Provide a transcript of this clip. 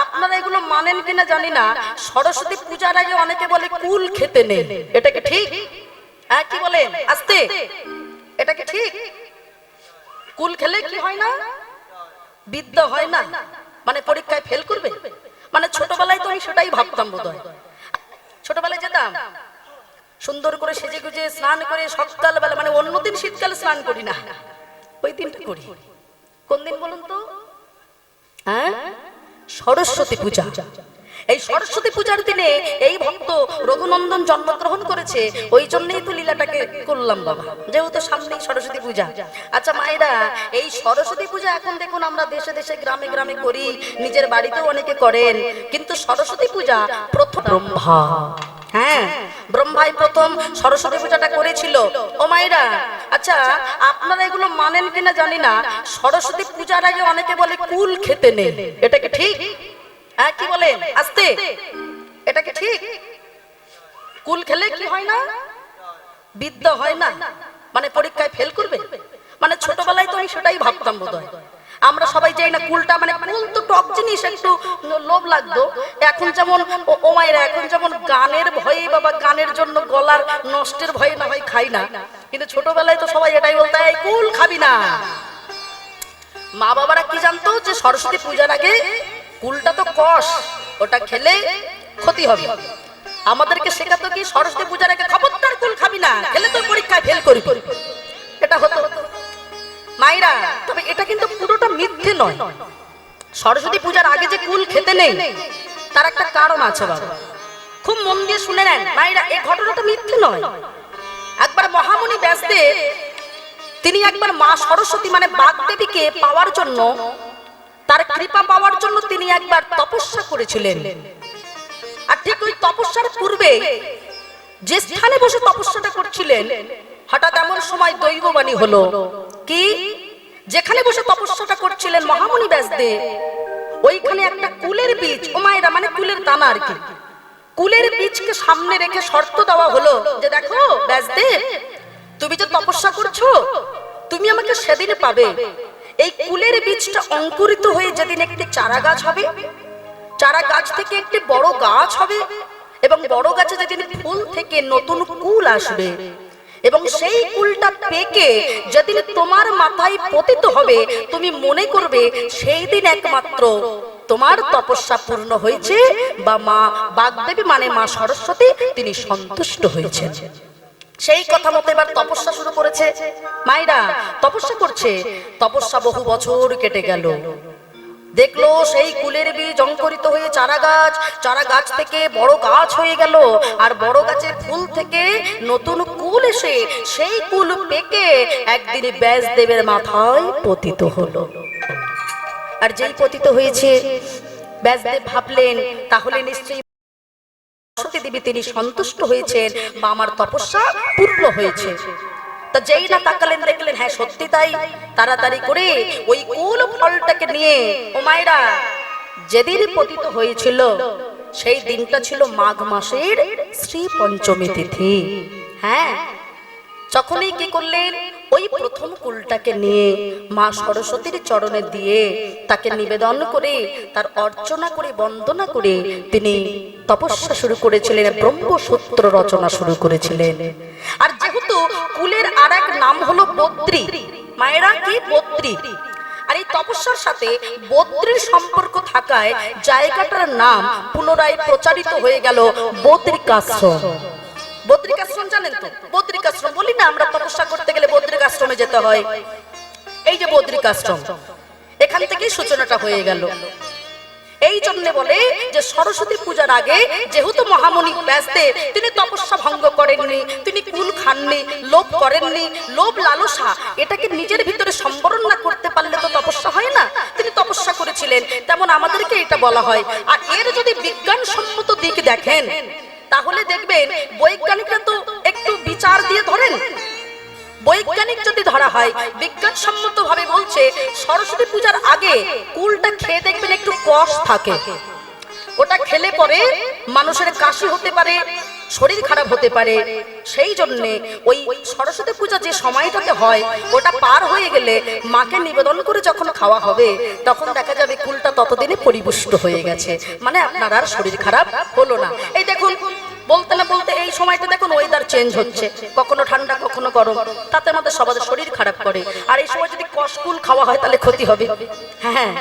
আপনারা এগুলো মানেন কিনা জানি না, সরস্বতী পূজার আগে অনেকে বলে কুল খেতে নেই, এটা কি ঠিক? হ্যাঁ, কি বলেন আস্তে, এটা কি ঠিক? কুল খেলে কি হয় না? বিদ্যা হয় না, মানে পরীক্ষায় ফেল করবে। মানে ছোটবেলায় তো আমি সেটাই ভাবতাম বোধহয়। ছোটবেলায় যেতাম সুন্দর করে সেজে গুজে স্নান করে সকালবেলা, মানে অন্যদিন শীতকালে স্নান করি না, ওই দিনটা করি। কোন দিন বলুন তো? হ্যাঁ, সরস্বতী পূজা। এই সরস্বতী পূজার দিনে এই ভক্ত রঘুনন্দন জন্মগ্রহণ করেছে, ওই জন্যই তো লীলাটাকে করলাম বাবা, যেহেতু সামনেই সরস্বতী পূজা। আচ্ছা মায়েরা, এই সরস্বতী পূজা এখন দেখুন আমরা দেশে দেশে গ্রামে গ্রামে করি, নিজের বাড়িতেও অনেকে করেন, কিন্তু সরস্বতী পূজা প্রথম ব্রহ্মা, হ্যাঁ ব্রহ্মাই প্রথম সরস্বতী পূজাটা করেছিল। ও মায়েরা, আচ্ছা আপনারা এগুলো মানেন কিনা জানি না, সরস্বতী পূজার আগে অনেকে বলে কুল খেতে নেই, এটা কি ঠিক? হ্যাঁ, কি বলেন আস্তে, এটা কি ঠিক? কুল খেলে কি হয় না? বিদ্যা হয় না, মানে পরীক্ষায় ফেল করবে। মানে ছোটবেলায় তো আমি সেটাই ভাবতাম বোধহয়। আমরা সবাই যাই না কুলটা, মানে কুল তো টক জিনিস, একটু লোভ লাগতো। এখন যেমন ও মায়েরা, এখন যেমন গানের ভয়ে বাবা, গানের জন্য গলার নষ্টের ভয়ে না হয় খাই না, কিন্তু ছোটবেলায় তো সবাই এটাই বলতো, এই কুল খাবি না। মা বাবারা কি জানতো যে সরস্বতী পূজার আগে কুলটা তো কষ, ওটা খেলে ক্ষতি হবে। আমাদেরকে শেখাতো কি সরস্বতী পূজার আগে খবরদার কুল খাবি না, খেলে তো পরীক্ষায় ফেল করবি, এটা হতো মায়েরা। তবে এটা কিন্তু পুরোটা মিথ্যে নয়। সরস্বতী পূজার আগে যে কুল খেতে নেই, তার একটা কারণ আছে বাবা, খুব মন দিয়ে শুনে নেন মায়েরা, এই ঘটনাটা মিথ্যে নয়। একবার মহামুনি ব্যাসদেব তিনি একবার মা সরস্বতী মানে বাগদেবীকে পাওয়ার জন্য, তার কৃপা পাওয়ার জন্য তিনি একবার তপস্যা করেছিলেন। আর ঠিক ওই তপস্যার পূর্বে যে স্থানে বসে তপস্যাটা করছিলেন, হঠাৎ এমন সময় দৈববাণী হলো কি, যেখানে বসে তপস্যাটা করছিলেন মহামুনি ব্যাসদেব, ওইখানে একটা কুলের বীজ, ও মায়েরা মানে কুলের দানা আর কি, কুলের বীজকে সামনে রেখে শর্ত দেওয়া হলো যে দেখো ব্যাসদেব, তুমি যে তপস্যা করছো তুমি আমাকে সেদিন পাবে। এই কুলের বীজটা অঙ্কুরিত হয়ে যেদিন একটি চারা গাছ হবে, চারা গাছ থেকে একটি বড় গাছ হবে, এবং বড় গাছে যেদিন ফুল থেকে নতুন কুল আসবে, এবং সেই কুলটা পেকে যেদিন তোমার মাথায় পতিত হবে, তুমি মনে করবে সেই দিন একমাত্র তোমার তপস্যা পূর্ণ হয়েছে, বা মা বাগদেবী মানে মা সরস্বতী তিনি সন্তুষ্ট হয়েছেন। সেই কথা মতো এবার তপস্যা শুরু করেছে মায়েরা, তপস্যা করছে। তপস্যা বহু বছর কেটে গেল, দেখলো সেই কুলের বীজ অঙ্কুরিত হয়ে চারা গাছ, চারা গাছ থেকে বড় গাছ হয়ে গেল, আর বড় গাছের ফুল থেকে নতুন কুল এসে সেই কুল পেকে একদিন ব্যাসদেবের মাথায় পতিত হলো। আর যেই পতিত হয়েছে, ব্যাসদেব ভাবলেন তাহলে নিশ্চয়ই সরস্বতী দেবী তিনি সন্তুষ্ট হয়েছেন বা আমার তপস্যা পূর্ণ হয়েছে। তা যেই না তাকালেন দেখলেন হ্যাঁ সত্যি তাই। তাড়াতাড়ি করে ওই কুল ফলটাকে নিয়ে, ও মায়েরা যেদিন পতিত হয়েছিল সেই দিনটা ছিল মাঘ মাসের শ্রী পঞ্চমী তিথি। হ্যাঁ, যখনই কি করলেন, ওই প্রথম কুলটাকে নিয়ে মা সরস্বতীর চরণে দিয়ে তাকে নিবেদন করে, তার অর্চনা করে, বন্দনা করে তিনি তপস্যা শুরু করেছিলেন, ব্রহ্মসূত্র রচনা শুরু করেছিলেন। আর যেহেতু কুলের আর এক নাম হলো বদ্রী, মায়েরা কি বদ্রী, আর এই তপস্যার সাথে বদ্রীর সম্পর্ক থাকায় জায়গাটার নাম পুনরায় প্রচারিত হয়ে গেল বদ্রিকাশ্রম। বদ্রিকাশ্রম জানেন তো? বদ্রিকাশ্রম বলি না আমরা, তপস্যা করতে গেলে বদ্রিকাশ্রমে যেতে হয়। এই যে বদ্রিকাশ্রম, এখান থেকেই সূচনাটা হয়ে গেল। এই জন্য বলে যে সরস্বতী পূজার আগে যেহেতু মহামুনি ব্যাসদেব তিনি তপস্যা ভঙ্গ করেননি, তিনি কুল খাননি, লোভ করেননি, লোভ লালসা এটাকে নিজের ভিতরে সম্বরণ না করতে পারলে তো তপস্যা হয় না, তিনি তপস্যা করেছিলেন। তেমন আমাদেরকে এটা বলা হয়। আর এর যদি বিজ্ঞানসম্মত দিক দেখেন তাহলে দেখবেন বৈজ্ঞানিকরা তো একটু বিচার দিয়ে ধরেন। বৈজ্ঞানিক যদি ধরা হয়, বিজ্ঞানসম্মত ভাবে বলছে সরস্বতী পূজার আগে কুলটা খেয়ে দেখবেন একটু কষ থাকে, ওটা খেলে পরে মানুষের কাশি হতে পারে, শরীর খারাপ হতে পারে। সেই জন্যে ওই সরস্বতী পূজা যে সময়টাতে হয় ওটা পার হয়ে গেলে মাকে নিবেদন করে যখন খাওয়া হবে তখন দেখা যাবে কুলটা ততদিনে পরিপুষ্ট হয়ে গেছে, মানে আপনার আর শরীর খারাপ হলো না। এই দেখুন বলতে না বলতে এই সময়টা দেখুন ওয়েদার চেঞ্জ হচ্ছে, কখনো ঠান্ডা কখনো গরম, তাতে আমাদের সবার শরীর খারাপ করে। আর এই সময় যদি কষকুল খাওয়া হয় তাহলে ক্ষতি হবে। হ্যাঁ